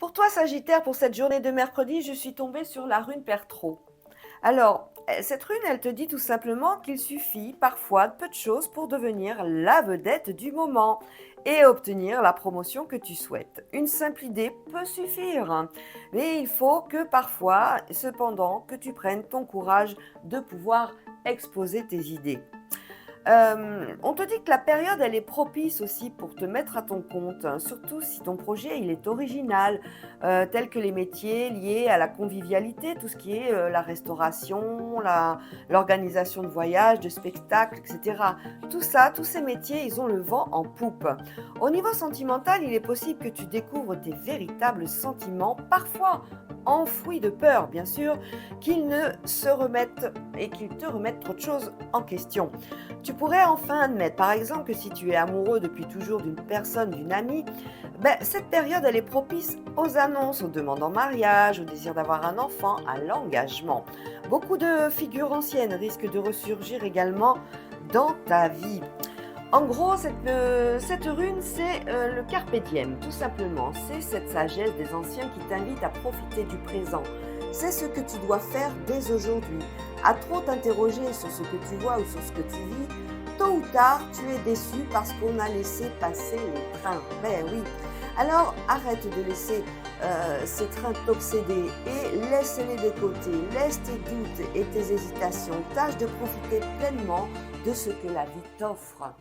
Pour toi, Sagittaire, pour cette journée de mercredi, je suis tombée sur la rune Perthro. Alors, cette rune, elle te dit tout simplement qu'il suffit parfois de peu de choses pour devenir la vedette du moment et obtenir la promotion que tu souhaites. Une simple idée peut suffire, hein, mais il faut que parfois, cependant, que tu prennes ton courage de pouvoir exposer tes idées. On te dit que la période, elle est propice aussi pour te mettre à ton compte, hein, surtout si ton projet, il est original, tels que les métiers liés à la convivialité, tout ce qui est, la restauration, la l'organisation de voyages, de spectacles et cetera. Tout ça, tous ces métiers, ils ont le vent en poupe. Au niveau sentimental, il est possible que tu découvres tes véritables sentiments, parfois enfouis de peur, bien sûr, qu'ils ne se remettent et qu'ils te remettent trop de choses en question. Tu pourrais enfin admettre, par exemple, que si tu es amoureux depuis toujours d'une personne, d'une amie, ben, cette période, elle est propice aux annonces, aux demandes en mariage, au désir d'avoir un enfant, à l'engagement. Beaucoup de figures anciennes risquent de ressurgir également dans ta vie. En gros, cette rune, c'est le carpe diem, tout simplement. C'est cette sagesse des anciens qui t'invite à profiter du présent. C'est ce que tu dois faire dès aujourd'hui. À trop t'interroger sur ce que tu vois ou sur ce que tu vis, tôt ou tard, tu es déçu parce qu'on a laissé passer les trains. Ben oui. Alors, arrête de laisser ces trains t'obséder et laisse-les de côté. Laisse tes doutes et tes hésitations. Tâche de profiter pleinement de ce que la vie t'offre.